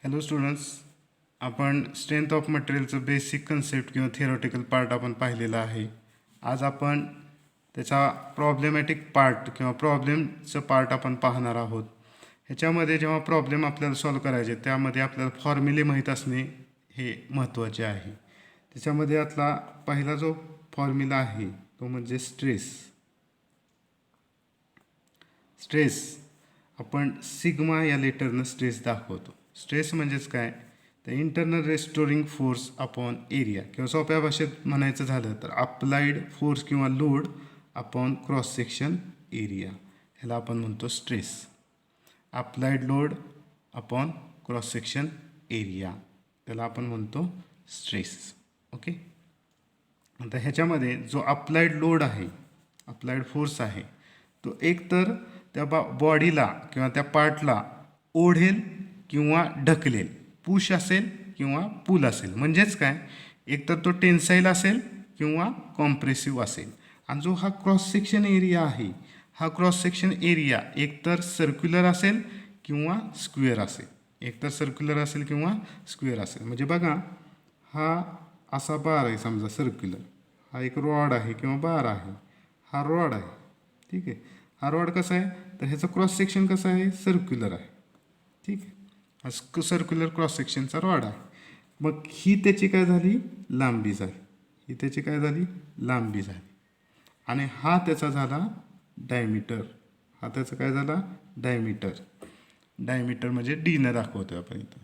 Hello students, आपण strength of मटेरियलचं basic concept किंवा theoretical part आपण पाहिलेला आहे. आज आपण त्याचा प्रॉब्लेमॅटिक पार्ट किंवा प्रॉब्लेमचं पार्ट आपण पाहणार आहोत. ह्याच्यामध्ये जेव्हा प्रॉब्लेम आपल्याला सॉल्व करायचे त्यामध्ये आपल्याला फॉर्म्युले माहीत असणे हे महत्त्वाचे आहे. त्याच्यामध्ये आतला पहिला जो फॉर्म्युला आहे तो म्हणजे स्ट्रेस आपण सिग्मा या लेटरनं स्ट्रेस दाखवतो. स्ट्रेस म्हणजेच काय, the internal restoring force upon area किंवा सोप्या भाषेत म्हणायचं झालं तर अप्लाइड फोर्स किंवा load upon cross section area, ह्याला आपण म्हणतो stress. Applied load upon cross section area, त्याला आपण म्हणतो स्ट्रेस. ओके. आता ह्याच्यामध्ये जो अप्लाइड लोड आहे, अप्लाइड फोर्स आहे, तो एकतर त्या बॉडीला किंवा त्या पार्टला ओढेल किंवा ढकलेल, पुश असेल किंवा पुल असेल. म्हणजेच काय, एकतर तो टेन्साईल असेल किंवा कॉम्प्रेसिव्ह असेल. आणि जो हा क्रॉस सेक्शन एरिया आहे, हा क्रॉस सेक्शन एरिया एकतर सर्क्युलर असेल किंवा स्क्वेअर असेल. एकतर सर्क्युलर असेल किंवा स्क्वेअर असेल. म्हणजे बघा, हा असा बार आहे समजा सर्क्युलर, हा एक रॉड आहे किंवा बार आहे, हा रॉड आहे. ठीक आहे. हा रॉड कसा आहे तर ह्याचं क्रॉस सेक्शन कसं आहे, सर्क्युलर आहे. ठीक आहे. हा सर्क्युलर क्रॉस सेक्शनचा रॉड आहे. मग ही त्याची काय झाली, लांबी झाली. ही त्याची काय झाली, लांबी झाली. आणि हा त्याचा झाला डायमीटर. हा त्याचा काय झाला, डायमीटर. डायमीटर म्हणजे डीनं दाखवतोय आपण इथं.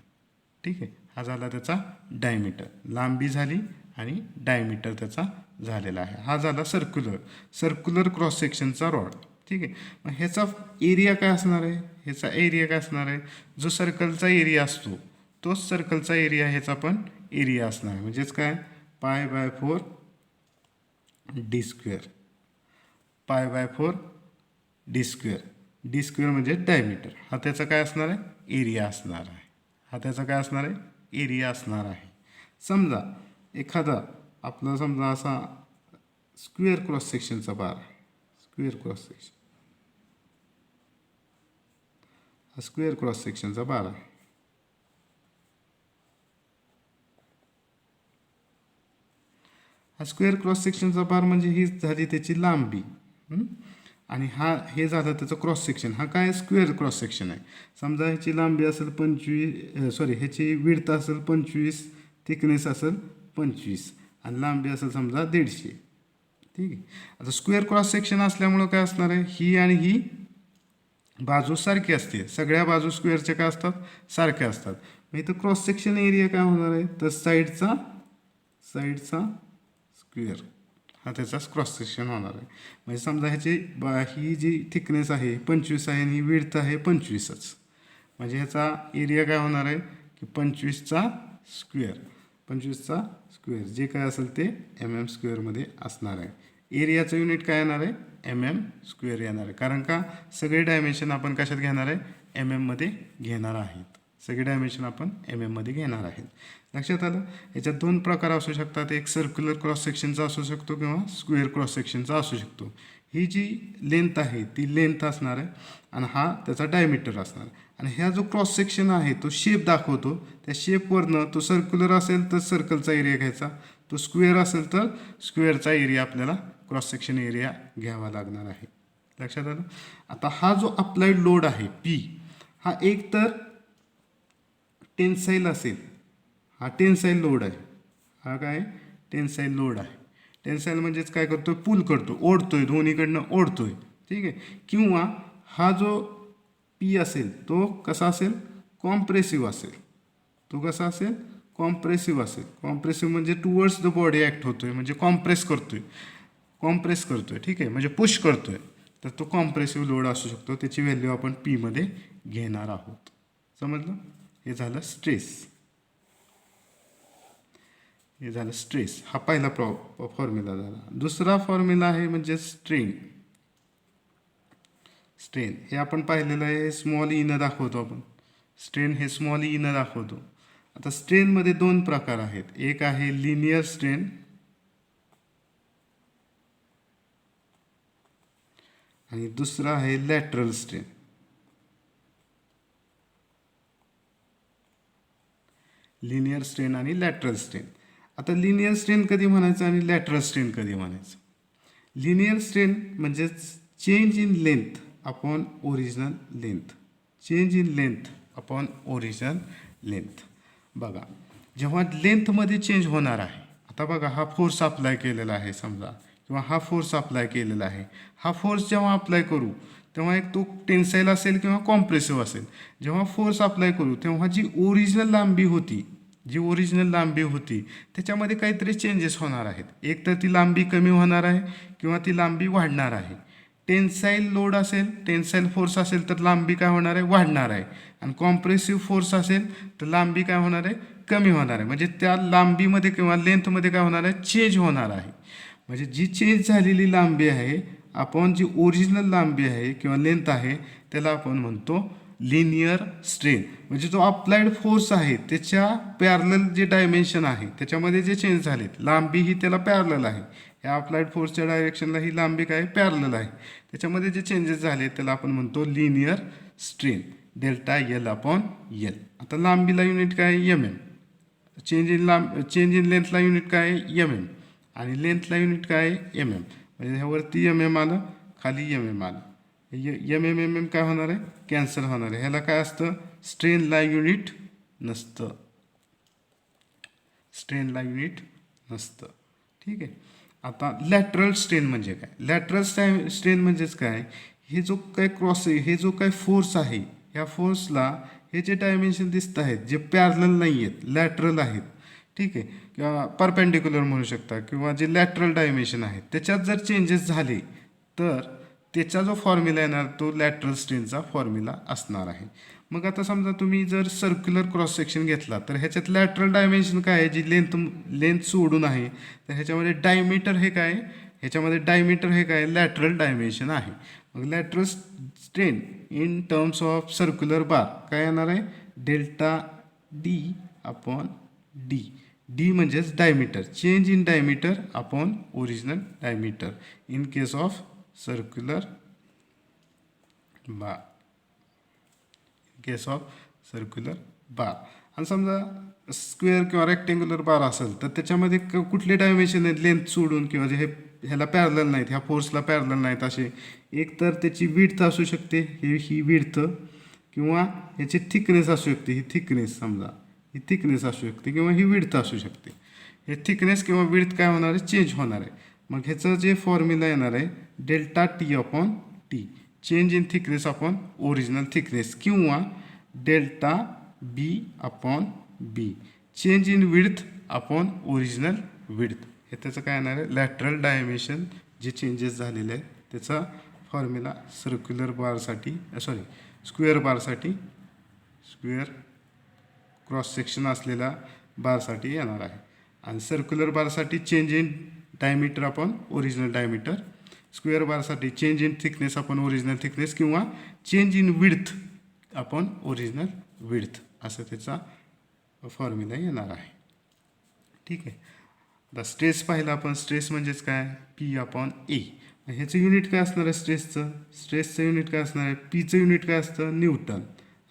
ठीक आहे. हा झाला त्याचा डायमीटर, लांबी झाली आणि डायमीटर त्याचा झालेला आहे. हा झाला सर्क्युलर क्रॉस सेक्शनचा रॉड. ठीक आहे. मग ह्याचा एरिया काय असणार आहे, ह्याचा एरिया काय असणार आहे, जो सर्कलचा एरिया असतो तोच सर्कलचा एरिया ह्याचा पण एरिया असणार आहे. म्हणजेच काय, π/4 D square. π/4 D square. D square म्हणजे डायमीटर. हा त्याचा काय असणार आहे, एरिया असणार आहे. हा त्याचा काय असणार आहे, एरिया असणार आहे. समजा एखादा आपला समजा असा स्क्वेअर क्रॉस सेक्शनचा बार आहे, स्क्वेअर क्रॉस सेक्शन, हा स्क्वेअर क्रॉस सेक्शनचा बार आहे. हा स्क्वेअर क्रॉस सेक्शनचा बार म्हणजे ही झाली त्याची लांबी. आणि हे झालं त्याचं क्रॉस सेक्शन. हा काय, स्क्वेअर क्रॉस सेक्शन आहे. समजा ह्याची लांबी असेल 25, ह्याची विड्थ असेल 25, थिकनेस असेल 25 आणि लांबी असेल समजा 150. ठीक आहे. आता स्क्वेअर क्रॉस सेक्शन असल्यामुळं काय असणार आहे, ही आणि ही बाजू सारखी असते. सगळ्या बाजू स्क्वेअरच्या काय असतात, सारख्या असतात. मग इथं क्रॉस सेक्शन एरिया काय होणार आहे, तर साईडचा स्क्वेअर हा त्याचा क्रॉस सेक्शन होणार आहे. म्हणजे समजा ह्याची ही जी थिकनेस आहे 25 आहे आणि ही विड्थ आहे 25च. म्हणजे ह्याचा एरिया काय होणार आहे की 25चा स्क्वेअर जे काय असेल ते mm² असणार आहे. एरियाचं युनिट काय येणार आहे, mm² येणार आहे. कारण का, सगळे डायमेन्शन आपण कशात घेणार आहे, मध्ये घेणार आहेत. सगळे डायमेन्शन आपण मध्ये घेणार आहेत. लक्षात आलं. याच्यात दोन प्रकार असू शकतात, एक सर्क्युलर क्रॉस सेक्शनचा असू शकतो किंवा स्क्वेअर क्रॉस सेक्शनचा असू शकतो. ही जी लेंथ आहे ती लेंथ असणार आहे आणि हा त्याचा डायमीटर असणार आहे. आणि ह्या जो क्रॉस सेक्शन आहे तो शेप दाखवतो. त्या शेपवरनं तो सर्क्युलर असेल तर सर्कलचा एरिया घ्यायचा, तो स्क्वेअर असेल तर स्क्वेअरचा एरिया आपल्याला क्रॉस सेक्शन एरिया घ्यावा लागणार आहे. लक्षात आलं. आता हा जो अप्लाइड लोड आहे पी, हा एक तर टेन्साईल असेल, हा टेन्साईल लोड आहे. हा काय, टेन्साईल लोड आहे. टेन्साईल म्हणजेच काय करतो, पुल करतो, ओढतोय, दोन्हीकडनं ओढतोय. ठीक आहे. किंवा हा जो पी असेल तो कसा असेल, कॉम्प्रेसिव्ह असेल. तो कसा असेल, कॉम्प्रेसिव्ह असेल. कॉम्प्रेसिव्ह म्हणजे टुवर्ड्स द बॉडी ॲक्ट होतोय, म्हणजे कॉम्प्रेस करतोय. ठीक आहे, म्हणजे पुश करतोय. तर तो कॉम्प्रेसिव्ह लोड असू शकतो. त्याची व्हॅल्यू आपण पीमध्ये घेणार आहोत. समजलं. हे झालं स्ट्रेस. हा पहिला फॉर्म्युला झाला. दुसरा फॉर्म्युला आहे म्हणजे स्ट्रेन. हे आपण पाहिलेलं आहे, स्मॉल ईनं दाखवतो आपण. स्ट्रेन हे स्मॉल ईनं दाखवतो. आता स्ट्रेनमध्ये दोन प्रकार आहेत. एक आहे लिनियर स्ट्रेन आणि दुसरा आहे लॅटरल स्ट्रेन. लिनियर स्ट्रेन आणि लॅटरल स्ट्रेन. आता लिनियर स्ट्रेन कधी म्हणायचं आणि लॅटरल स्ट्रेन कधी म्हणायचं? लिनियर स्ट्रेन म्हणजेच change in length upon original length. Change in length upon original length. बघा, जेव्हा लेंथमध्ये चेंज होणार आहे, आता बघा हा फोर्स अप्लाय केलेला आहे समजा, किंवा हा फोर्स अप्लाय केलेला आहे. हा फोर्स जेव्हा अप्लाय करू तेव्हा एक तो टेन्साईल असेल किंवा कॉम्प्रेसिव्ह असेल. जेव्हा फोर्स अप्लाय करू तेव्हा जी ओरिजिनल लांबी होती त्याच्यामध्ये काहीतरी चेंजेस होणार आहेत. एक तर ती लांबी कमी होणार आहे किंवा ती लांबी वाढणार आहे. टेन्साईल लोड असेल, टेन्साईल फोर्स असेल तर लांबी काय होणार आहे? वाढणार आहे. आणि कॉम्प्रेसिव्ह फोर्स असेल तर लांबी काय होणार आहे? कमी होणार आहे. म्हणजे त्या लांबीमध्ये किंवा लेंथमध्ये काय होणार आहे? चेंज होणार आहे. म्हणजे जी चेंज झालेली लांबी आहे आपण जी ओरिजिनल लांबी आहे किंवा लेंथ आहे त्याला आपण म्हणतो लिनियर स्ट्रेन. म्हणजे जो अप्लाइड फोर्स आहे त्याच्या पॅरलल जे डायमेन्शन आहे त्याच्यामध्ये जे चेंज झालेत, लांबी ही त्याला पॅरलल आहे. या अप्लाइड फोर्सच्या डायरेक्शनला ही लांबी काय पॅरलल आहे. त्याच्यामध्ये जे चेंजेस झाले त्याला आपण म्हणतो linear strain. Delta L upon L. आता लांबीला युनिट काय? M M. चेंज इन लेंथला युनिट काय? M M. आणि लेंथला युनिट काय? M M. म्हणजे ह्यावरती एम एम आलं, खाली एम एम आलं. एम एम एम एम काय होणार आहे? कॅन्सल होणार आहे. ह्याला काय असतं? स्ट्रेनला युनिट नसतं. स्ट्रेनला युनिट नसतं. ठीक आहे. आता लॅटरल स्ट्रेन म्हणजे काय? लॅटरल स्ट्रेन म्हणजेच काय? हे जो काय फोर्स आहे ह्या फोर्सला हे जे डायमेन्शन दिसत आहेत जे पॅरलल नाही आहेत, लॅटरल आहेत. ठीक आहे. किंवा परपेंडिक्युलर म्हणू शकता, किंवा जे लॅटरल डायमेन्शन आहेत त्याच्यात जर चेंजेस झाले तर त्याचा जो फॉर्म्युला येणार तो लॅटरल स्ट्रेनचा फॉर्म्युला असणार आहे. मग आता समजा तुम्ही जर सर्क्युलर क्रॉस सेक्शन घेतला तर ह्याच्यात लॅटरल डायमेन्शन काय आहे? जी लेंथ सोडून आहे तर ह्याच्यामध्ये डायमीटर हे काय? ह्याच्यामध्ये डायमीटर हे काय? लॅटरल डायमेन्शन आहे. मग lateral strain in terms of circular bar काय येणार आहे? Delta D upon D. D म्हणजेच diameter. Change in diameter upon original diameter in case of circular bar. Case of circular bar. आणि समजा स्क्वेअर किंवा rectangular बार असेल तर त्याच्यामध्ये कुठले डायमेन्शन आहेत लेंथ सोडून, किंवा जे ह्याला पॅरलल नाहीत, ह्या फोर्सला पॅरलल नाहीत असे. एक तर त्याची विड्थ असू शकते, ही विड्थ, किंवा ह्याची थिकनेस असू शकते, ही थिकनेस समजा ही थिकनेस असू शकते, किंवा ही विड्थ असू शकते. हे थिकनेस किंवा विड्थ काय होणार आहे? चेंज होणार आहे. मग ह्याचं जे फॉर्म्युला येणार आहे delta T upon T. Change in thickness upon original thickness, किंवा delta B upon B. Change in width upon original width. हे त्याचं काय येणार आहे? लॅटरल डायमेन्शन जे चेंजेस झालेले आहेत त्याचा फॉर्म्युला सर्क्युलर बारसाठी, स्क्वेअर बारसाठी, स्क्वेअर क्रॉस सेक्शन असलेल्या बारसाठी येणार आहे. आणि सर्क्युलर बारसाठी change in diameter upon original diameter, square बारसाठी change in thickness upon original thickness, किंवा change in width upon original width असं त्याचा फॉर्म्युला येणार आहे. ठीक आहे. आता स्ट्रेस पाहिला आपण. स्ट्रेस म्हणजेच काय? पी अपॉन ए. ह्याचं युनिट काय असणार आहे? स्ट्रेसचं युनिट काय असणार आहे? पीचं युनिट काय असतं? न्यूटन.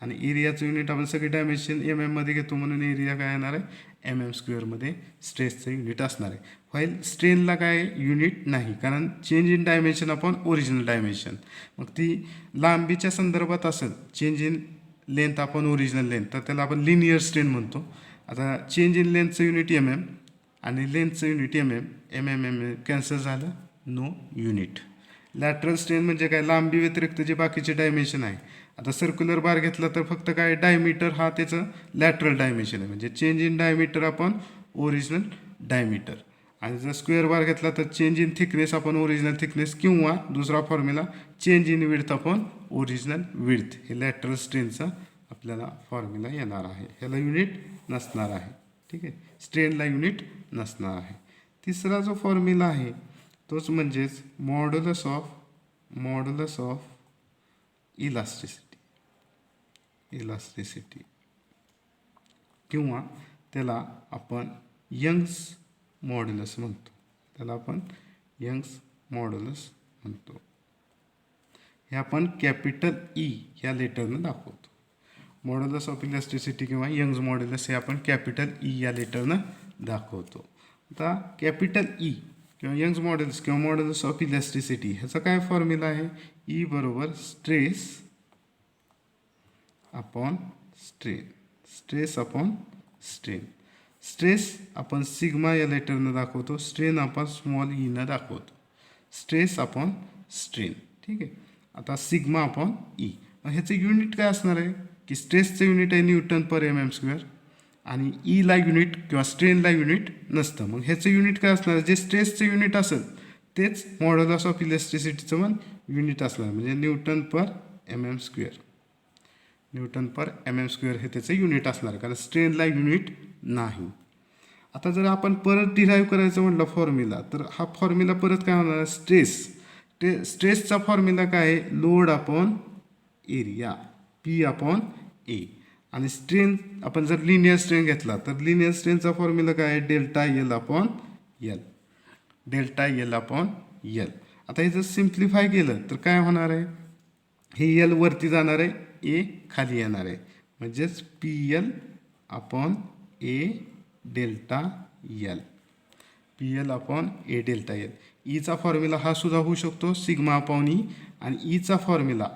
आणि एरियाचं युनिट आपण सगळे डायमेन्शन एम एममध्ये घेतो म्हणून एरिया काय येणार आहे? एम एम स्क्वेअरमध्ये स्ट्रेसचं युनिट असणार आहे. व्हाईल स्ट्रेनला काय युनिट नाही, कारण change in dimension upon original dimension. मग ती लांबीच्या संदर्भात असेल, change in length upon original length, तर त्याला आपण लिनियर स्ट्रेन म्हणतो. आता चेंज इन लेंथचं युनिट एम एम आणि लेंथचं unit M M. M M M cancel झालं, नो युनिट. लॅटरल स्ट्रेन म्हणजे काय? लांबी व्यतिरिक्त जे बाकीचे डायमेन्शन आहे. आता सर्क्युलर बार घेतला तर फक्त काय? डायमीटर हा त्याचं लॅटरल डायमेन्शन आहे, म्हणजे change in diameter upon original diameter. आणि जर स्क्वेअर बार घेतला तर change in thickness upon original thickness, किंवा दुसरा formula change in width upon original width. हे लॅटरल स्ट्रेनचा आपल्याला फॉर्म्युला येणार आहे. ह्याला युनिट नसणार आहे. ठीक आहे. स्ट्रेनला युनिट नसणार आहे. तिसरा जो फॉर्म्युला आहे तोच म्हणजेच मॉड्युलस ऑफ इलास्टिसिटी, किंवा त्याला आपण यंग्स मॉड्युलस म्हणतो. हे आपण कॅपिटल ई या लेटरनं दाखवतो. मॉड्युलस ऑफ इलॅस्टिसिटी किंवा यंग्स मॉड्युलस हे आपण कॅपिटल ई या लेटरनं दाखवतो. आता कॅपिटल ई किंवा यंग्स मॉड्युलस किंवा मॉड्युलस ऑफ इलॅस्टिसिटी ह्याचा काय फॉर्म्युला आहे? ई बरोबर stress upon strain, stress upon strain. Stress आपण सिग्मा या लेटरनं दाखवतो, स्ट्रेन आपण स्मॉल ईनं दाखवतो. Stress upon strain. ठीक आहे. आता सिग्मा अपॉन ई. ह्याचं युनिट काय असणार आहे की स्ट्रेसचं युनिट आहे न्यूटन पर एम स्क्वेअर आणि ईला युनिट किंवा स्ट्रेनला युनिट नसतं. मग ह्याचं युनिट काय असणार? जे स्ट्रेसचं युनिट असेल तेच मॉड्युलस ऑफ इलॅस्टिसिटीचं पण युनिट असणार, म्हणजे Newton per M square. Newton per M square हे त्याचं युनिट असणार, कारण स्ट्रेनला युनिट नाही. आता जर आपण परत डिराईव्ह करायचं म्हटलं फॉर्म्युला, तर हा फॉर्म्युला परत काय होणार? स्ट्रेसचा फॉर्म्युला काय आहे? Load upon area, P upon A. आणि स्ट्रेन आपण जर लिनियर स्ट्रेन घेतला तर लिनियर स्ट्रेनचा फॉर्म्युला काय आहे? Delta L upon L. Delta L upon L. आता हे जर सिम्प्लिफाय केलं तर काय होणार आहे? हे एल वरती जाणार आहे, ए खाली येणार आहे, म्हणजेच P L upon A delta L. P L upon A delta L. ईचा फॉर्म्युला हा सुद्धा होऊ शकतो सिग्मा अपॉन ई, आणि ईचा फॉर्म्युला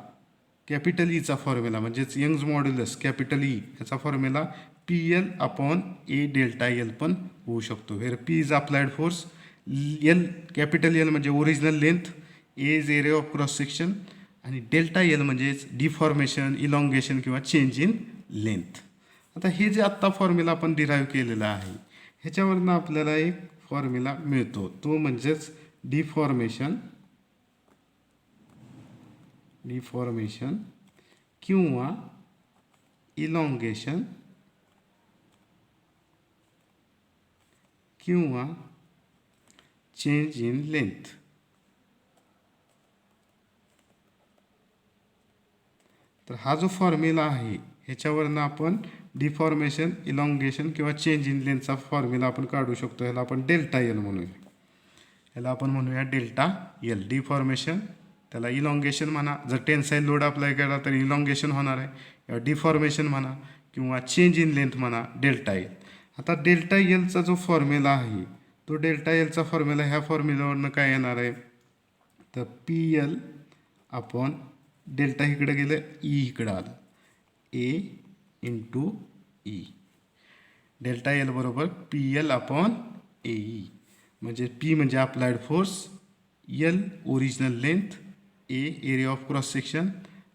कॅपिटल ईचा फॉर्म्युला म्हणजेच यंग्स मॉड्युलस कॅपिटल ई ह्याचा formula P L upon A delta L पण होऊ शकतो. Where P is applied force, L capital L म्हणजे original length, A is area of cross section, आणि डेल्टा एल म्हणजेच deformation, elongation किंवा change in length. आता हे जे आत्ता फॉर्म्युला आपण डिराईव्ह केलेला आहे ह्याच्यावरनं आपल्याला एक फॉर्म्युला मिळतो, तो म्हणजेच डिफॉर्मेशन किंवा इलॉंगेशन किंवा चेंज इन लेंथ. तर हा जो फॉर्म्युला आहे ह्याच्यावरनं आपण डिफॉर्मेशन, इलॉंगेशन किंवा चेंज इन लेंथचा फॉर्म्युला आपण काढू शकतो. ह्याला आपण डेल्टा एल म्हणूया. ह्याला आपण म्हणूया डेल्टा एल. डिफॉर्मेशन, त्याला इलॉंगेशन म्हणा, जर टेन्साईल लोड अप्लाय केला तर इलॉंगेशन होणार आहे, किंवा डिफॉर्मेशन म्हणा किंवा चेंज इन लेंथ म्हणा, डेल्टा एल. आता डेल्टा एलचा जो फॉर्म्युला आहे तो डेल्टा एलचा फॉर्म्युला ह्या फॉर्म्युल्यावरनं काय येणार आहे? तर पी एल अपॉन डेल्टा इकडे गेलं, ई इकडं आलं, ए इंटू ई. डेल्टा एल बरोबर पी एल अपॉन ए ई. म्हणजे पी म्हणजे applied force, L original length, A area of cross section,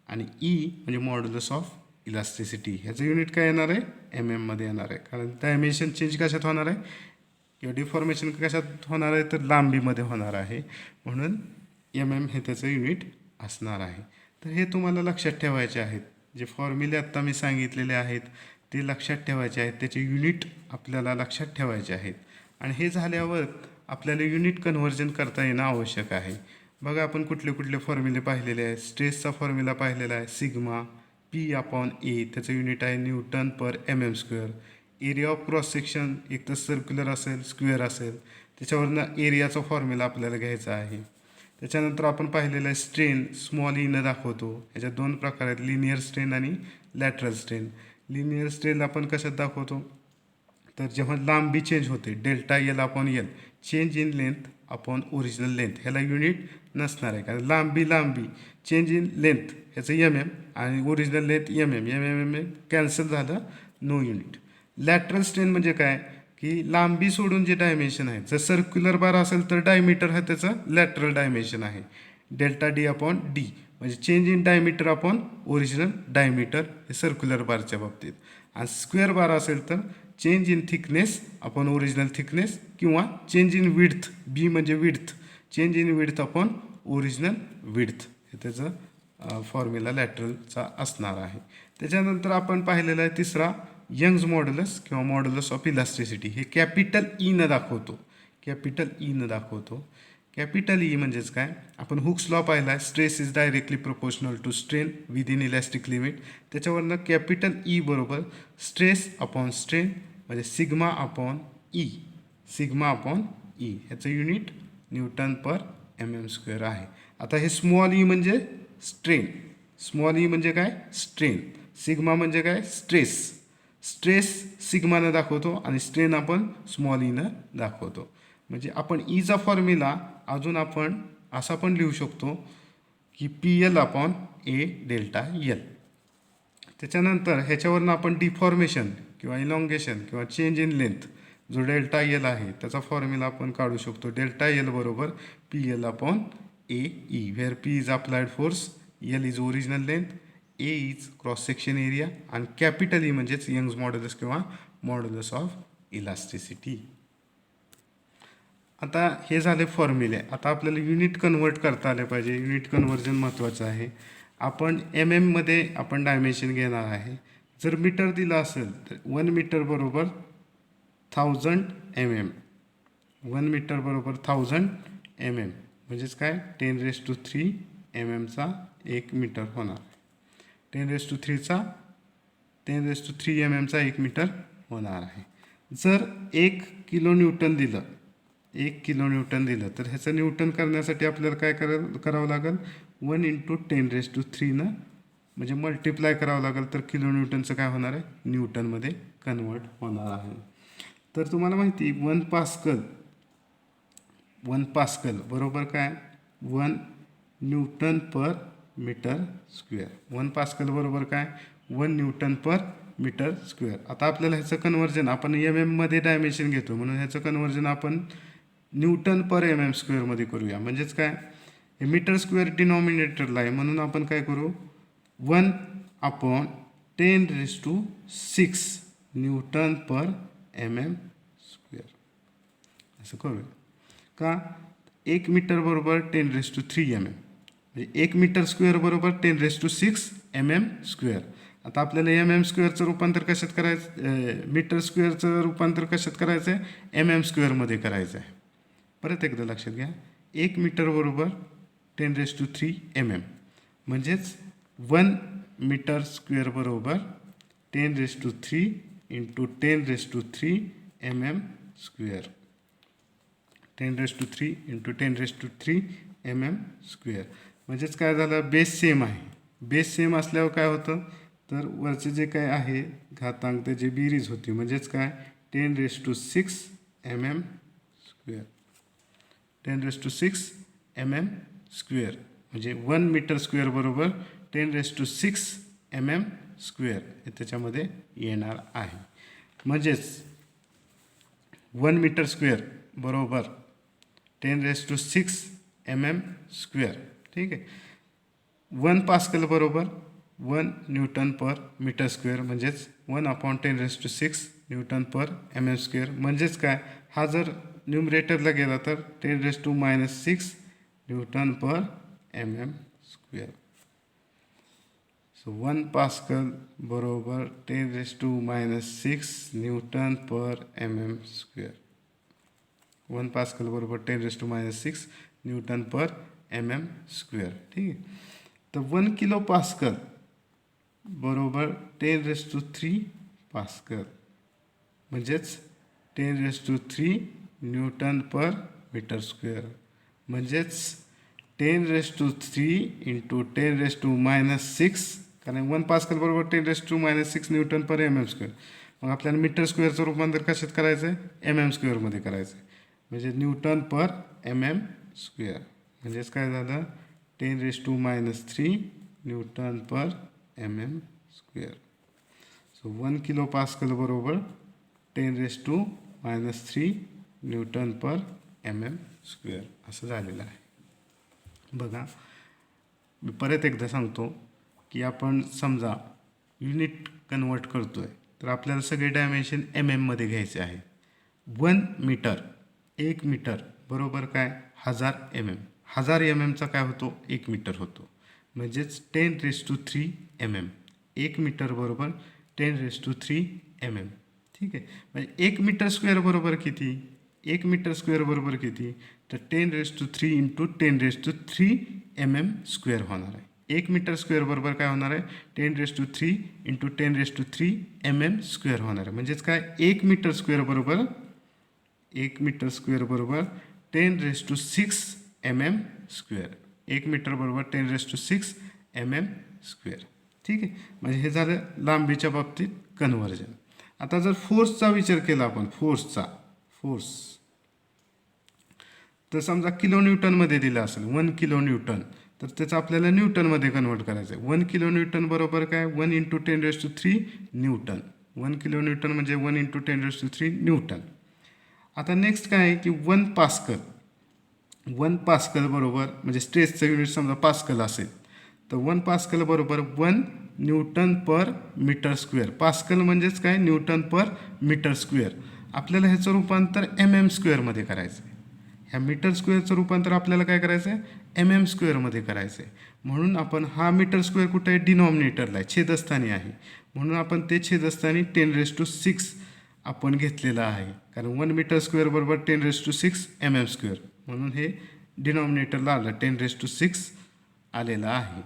आणि ई म्हणजे मॉड्युलस ऑफ इलास्टिसिटी. ह्याचं युनिट काय येणार आहे? एम एममध्ये येणार आहे, कारण डायमेन्शन चेंज कशात होणार आहे किंवा डिफॉर्मेशन कशात होणार आहे? तर लांबीमध्ये होणार आहे, म्हणून एम एम हे त्याचं युनिट असणार आहे. तर हे तुम्हाला लक्षात ठेवायचे आहेत. जे फॉर्म्युले आत्ता मी सांगितलेले आहेत ते लक्षात ठेवायचे आहेत, त्याचे युनिट आपल्याला लक्षात ठेवायचे आहेत. आणि हे झाल्यावर आपल्याला युनिट कन्व्हर्जन करता येणं आवश्यक आहे. बघा आपण कुठले कुठले फॉर्म्युले पाहिलेले आहेत. स्ट्रेसचा फॉर्म्युला पाहिलेला आहे सिग्मा, पी अपॉन ए त्याचं युनिट आहे newton per m m square. Area of cross section एक तर सर्क्युलर असेल, स्क्वेअर असेल, त्याच्यावरनं एरियाचा फॉर्म्युला आपल्याला घ्यायचा आहे. त्याच्यानंतर आपण पाहिलेलं आहे स्ट्रेन, स्मॉल ईनं दाखवतो. याच्यात दोन प्रकार आहेत, लिनियर स्ट्रेन आणि लॅटरल स्ट्रेन. लिनियर स्ट्रेन आपण कशात दाखवतो? तर जेव्हा लांबी चेंज होते, delta L upon L, change in length upon original length, ह्याला युनिट नसणार आहे, कारण लांबी चेंज इन लेंथ ह्याचं एम एम आणि original length m M cancel झालं, नो युनिट. लॅटरल स्ट्रेन म्हणजे काय की लांबी सोडून जे डायमेन्शन आहे, जर सर्क्युलर बार असेल तर डायमीटर हा त्याचं लॅटरल डायमेन्शन आहे, डेल्टा डी अपॉन डी, म्हणजे change in diameter upon original diameter हे सर्क्युलर बारच्या बाबतीत. आणि स्क्वेअर बार असेल तर change in thickness upon original thickness किंवा चेंज इन विड्थ, बी म्हणजे width, change in width upon original width हे त्याचं फॉर्म्युला लॅटरलचा असणार आहे. त्याच्यानंतर आपण पाहिलेला आहे तिसरा यंग्स मॉड्युलस किंवा मॉड्युलस ऑफ इलास्टिसिटी. हे कॅपिटल ईनं दाखवतो, कॅपिटल ईनं दाखवतो. कॅपिटल ई म्हणजेच काय? आपण हुक्स लॉ पाहिला आहे, stress is directly proportional to strain within elastic limit. त्याच्यावरनं कॅपिटल ई बरोबर स्ट्रेस अपॉन स्ट्रेन म्हणजे sigma upon E, sigma upon E. ह्याचं unit newton per m m square आहे. आता हे स्मॉल ई म्हणजे स्ट्रेन, स्मॉल ई म्हणजे काय? स्ट्रेन. सिग्मा म्हणजे काय, स्ट्रेस. स्ट्रेस सिग्मानं दाखवतो आणि स्ट्रेन आपण स्मॉल ईनं दाखवतो. म्हणजे आपण ईचा फॉर्म्युला अजून आपण असा पण लिहू शकतो की PL upon A delta L. त्याच्यानंतर ह्याच्यावरनं आपण डिफॉर्मेशन किंवा इलॉंगेशन किंवा चेंज इन लेंथ जो डेल्टा एल आहे त्याचा फॉर्म्युला आपण काढू शकतो. डेल्टा एल बरोबर PL upon AE, where P is applied force, L is original length, A is cross section area आणि कॅपिटल E म्हणजेच यंग्स मॉड्युलस किंवा मॉड्युलस ऑफ इलास्टिसिटी. आता हे झाले फॉर्म्युले. आता आपल्याला युनिट कन्वर्ट करता आले पाहिजे. युनिट कन्व्हर्जन महत्त्वाचं आहे. आपण मध्ये आपण डायमेन्शन घेणार आहे. जर मीटर दिलं असेल तर 1 मीटर बरोबर 1000 mm. 1 मीटर बरोबर 1000 mm म्हणजेच काय, 10⁻³ mm 1 मीटर होणार. 10⁻³ mm 1 मीटर होणार आहे. जर 1 किलो न्यूटन दिलं, 1 किलो न्यूटन दिलं तर ह्याचं न्यूटन करण्यासाठी आपल्याला काय करावं लागेल, 1 × 10⁻³ म्हणजे मल्टिप्लाय करावं लागेल. तर किलो न्यूटनचं काय होणार आहे, न्यूटनमध्ये कन्वर्ट होणार आहे. तर तुम्हाला माहिती 1 पास्कल बरोबर काय, 1 न्यूटन पर मीटर स्क्वेअर. 1 पास्कल बरोबर काय, 1 न्यूटन पर मीटर स्क्वेअर. आता आपल्याला ह्याचं कन्वर्जन आपण मध्ये डायमेन्शन घेतो म्हणून ह्याचं कन्वर्जन आपण न्यूटन पर mm स्क्वेअरमध्ये करूया. म्हणजेच काय, हे मीटर स्क्वेअर डिनॉमिनेटरला आहे म्हणून आपण काय करू, 1 अपॉन 10⁻⁶ न्यूटन पर mm स्क्वेअर असं करूया. का, 1 मीटर बरोबर 10⁻³ mm म्हणजे 1 मीटर स्क्वेअर बरोबर 10⁻⁶ mm स्क्वेअर. आता आपल्याला स्क्वेअरचं रूपांतर कशात करायचं, मीटर स्क्वेअरचं रूपांतर कशात करायचं आहे, स्क्वेअरमध्ये करायचं आहे. परत एकदा लक्षात घ्या, 1 मीटर बरोबर 10⁻³ mm म्हणजेच 1 मीटर स्क्वेअर बरोबर 10⁻³ × 10⁻³ mm स्क्वेअर. 10⁻³ × 10⁻³ mm स्क्वेअर म्हणजेच काय झालं, बेस सेम आहे. बेस सेम असल्यावर काय होतं, तर वरचे जे काय आहे घातांक त्याची बेरीज होती. म्हणजेच काय, 10⁻⁶ mm स्क्वेअर. 10⁻⁶ mm स्क्वेअर म्हणजे 1 मीटर स्क्वेअर बरोबर 10⁻⁶ mm स्क्वेअर हे त्याच्यामध्ये येणार आहे. म्हणजेच 1 मीटर स्क्वेअर बरोबर 10⁻⁶ mm स्क्वेअर. ठीक आहे. 1 पास्कल बरोबर 1 न्यूटन पर मीटर स्क्वेअर म्हणजेच 1 अपॉन 10⁻⁶ न्यूटन पर mm स्क्वेअर. म्हणजेच काय, हा जर न्यूमरेटरला गेला तर 10⁻⁻⁶ न्यूटन पर mm स्क्वेअर. सो 1 पास्कल बरोबर 10⁻⁶ न्यूटन पर mm स्क्वेअर. 1 पास्कल बरोबर 10⁻⁶ न्यूटन पर mm स्क्वेअर. ठीक आहे. तर 1 किलो पास्कल बरोबर 10⁻³ पास्कल म्हणजेच 10⁻³ न्यूटन पर मीटर स्क्वेअर. म्हणजेच 10⁻³ × 10⁻⁻⁶ कारण 1 पास्कल बरोबर 10⁻⁻⁶ न्यूटन पर mm स्क्वेअर. मग आपल्याला मीटर स्क्वेअरचं रूपांतर कशात करायचं आहे, mm स्क्वेअरमध्ये करायचं आहे. म्हणजे न्यूटन पर mm स्क्वेअर म्हणजेच काय झालं, 10⁻³ न्यूटन पर mm square. So 1 kilo pascal बरोबर 10⁻³ न्यूटन पर mm स्क्वेअर असं झालेलं आहे. बघा, मी परत एकदा सांगतो की आपण समजा युनिट कन्वर्ट करतो आहे तर आपल्याला सगळे डायमेन्शन मध्ये घ्यायचे आहे. 1 मीटर 1 मीटर बरोबर काय, 1000 mm. 1000 mmचा काय होतो, 1 मीटर होतो. म्हणजेच 10⁻³ mm. 1 मीटर बरोबर 10⁻³ mm. ठीक आहे. म्हणजे 1 मीटर स्क्वेअर बरोबर किती, 1 मीटर स्क्वेअर बरोबर किती, तर 10⁻³ × 10⁻³ mm स्क्वेअर होणार आहे. 1 मीटर स्क्वेअर बरोबर काय होणार आहे, 10⁻³ × 10⁻³ mm स्क्वेअर होणार आहे. म्हणजेच काय, 1 मीटर स्क्वेअर बरोबर 10⁻⁶ mm स्क्वेअर. 1 मीटर बरोबर 10⁻⁶ mm स्क्वेअर. ठीक आहे, म्हणजे हे झालं लांबीच्या बाबतीत कन्व्हर्जन. आता जर फोर्सचा विचार केला आपण, फोर्स तर समजा किलो न्यूटनमध्ये दिलं असेल 1 किलो न्यूटन, तर त्याचं आपल्याला न्यूटनमध्ये कन्वर्ट करायचं आहे. 1 किलो न्यूटन बरोबर काय 1 × 10³ न्यूटन. 1 किलो न्यूटन म्हणजे 1 × 10³ न्यूटन. आता नेक्स्ट काय आहे की 1 पास्कल बरोबर, म्हणजे स्ट्रेसचं युनिट समजा पास्कल असेल तर 1 पास्कल बरोबर 1 न्यूटन पर मीटर स्क्वेअर. पास्कल म्हणजेच काय न्यूटन पर मीटर स्क्वेअर. आपल्याला ह्याचं रूपांतर MM स्क्वेअरमध्ये करायचं आहे. ह्या मीटर स्क्वेअरचं रूपांतर आपल्याला काय करायचं आहे MM स्क्वेअरमध्ये करायचं आहे. म्हणून आपण हा मीटर स्क्वेअर कुठे आहे डिनॉमिनेटरला आहे, छेदस्थानी आहे. म्हणून आपण ते छेदस्थानी 10⁶ आपण घेतलेलं आहे, कारण 1 मीटर स्क्वेअर बरोबर 10⁶ MM स्क्वेअर, म्हणून हे डिनॉमिनेटरला आलं 10⁶ आलेलं आहे.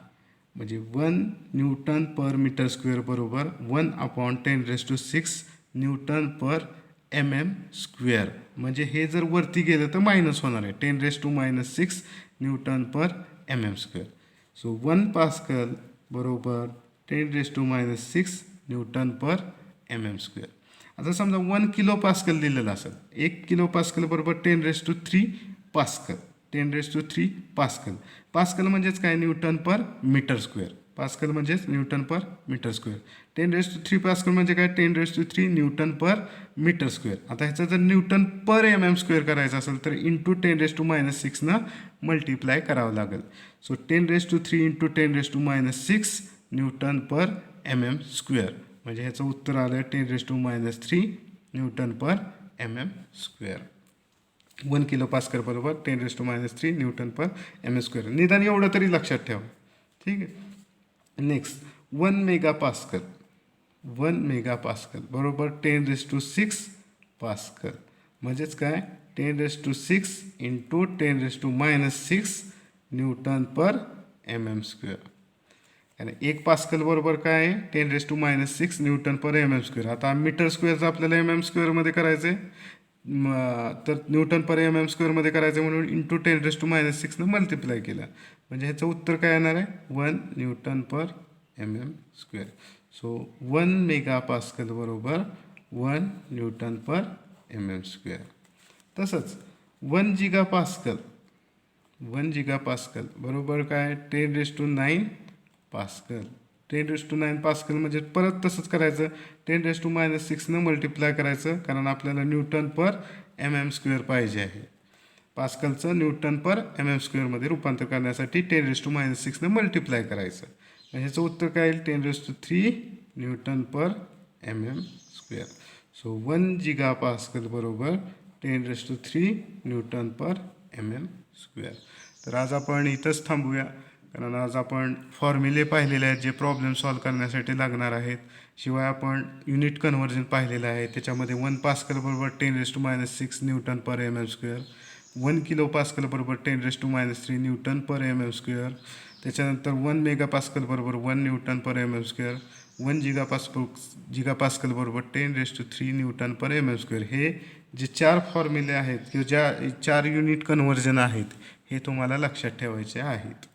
म्हणजे 1 न्यूटन पर मीटर स्क्वेअर बरोबर 1/10⁶ न्यूटन पर MM स्क्वेअर. म्हणजे हे जर वरती गेलं तर मायनस होणार आहे, 10⁻⁶ न्यूटन पर MM स्क्वेअर. सो 1 पास्कल बरोबर 10⁻⁶ न्यूटन पर MM स्क्वेअर. आता समजा 1 किलो पास्कल दिलेलं असेल, 1 किलो पास्कल बरोबर 10⁻³ पास्कल. 10⁻³ पास्कल. पास्कल म्हणजेच काय न्यूटन पर मीटर स्क्वेअर. पास्कल म्हणजेच न्यूटन पर मीटर स्क्वेअर. 10⁻³ पास्कल म्हणजे काय 10⁻³ न्यूटन पर मीटर स्क्वेअर. आता ह्याचं जर न्यूटन पर MM स्क्वेअर करायचं असेल तर इंटू 10⁻⁻⁶ मल्टिप्लाय करावं लागेल. सो 10⁻³ × 10⁻⁻⁶ न्यूटन पर MM स्क्वेअर. म्हणजे ह्याचं उत्तर आलं 10⁻³ न्यूटन पर MM स्क्वेअर. 1 किलो पास्कल बरोबर 10⁻³ न्यूटन पर MM स्क्वेअर. निदान एवढं तरी लक्षात ठेवा. ठीक आहे. Next 1 megapascal. 1 मेगापास्कल बरोबर 10⁶ पास्कल. म्हणजेच काय 10⁶ × 10⁻⁻⁶ न्यूटन पर MM स्क्वेअर. आणि 1 पास्कल बरोबर काय आहे 10⁻⁻⁶ न्यूटन पर MM स्क्वेअर. आता मीटर स्क्वेअरचं आपल्याला MM स्क्वेअरमध्ये करायचं आहे, तर न्यूटन पर MM स्क्वेअरमध्ये करायचं म्हणून इंटू 10⁻⁻⁶ मल्टिप्लाय केलं. म्हणजे ह्याचं उत्तर काय येणार आहे 1 न्यूटन पर MM स्क्वेअर. सो 1 मेगापास्कल बरोबर 1 न्यूटन पर MM स्क्वेअर. तसंच 1 जिगापास्कल. 1 जिगापास्कल बरोबर काय 10⁹ पास्कल. 10⁹ पास्कल म्हणजे परत तसंच करायचं 10⁻⁻⁶ मल्टिप्लाय करायचं, कारण आपल्याला न्यूटन पर MM स्क्वेअर पाहिजे आहे. पास्कलचं न्यूटन पर MM स्क्वेअरमध्ये रूपांतर करण्यासाठी 10⁻⁻⁶ मल्टिप्लाय करायचं. ह्याचं उत्तर काय येईल 10⁻³ न्यूटन पर MM स्क्वेअर. सो 1 जिगापास्कल बरोबर 10⁻³ न्यूटन पर MM स्क्वेअर. तर आज आपण इथंच थांबूया, कारण आज आपण फॉर्म्युले पाहिलेले आहेत जे प्रॉब्लेम सॉल्व करण्यासाठी लागणार आहेत. शिवाय आपण युनिट कन्व्हर्जन पाहिलेलं आहे. त्याच्यामध्ये 1 पास्कल बरोबर 10⁻⁶ न्यूटन पर MM स्क्वेअर. 1 किलो पास्कल बरोबर 10⁻³ न्यूटन पर MM स्क्वेअर. त्याच्यानंतर 1 मेगापास्कल बरोबर 1 न्यूटन पर MM स्क्वेअर. 1 जिगापास्कल बरोबर 10⁻³ न्यूटन पर MM स्क्वेअर. हे जे 4 फॉर्म्युले आहेत किंवा ज्या 4 युनिट कन्व्हर्जन आहेत हे तुम्हाला लक्षात ठेवायचे आहेत.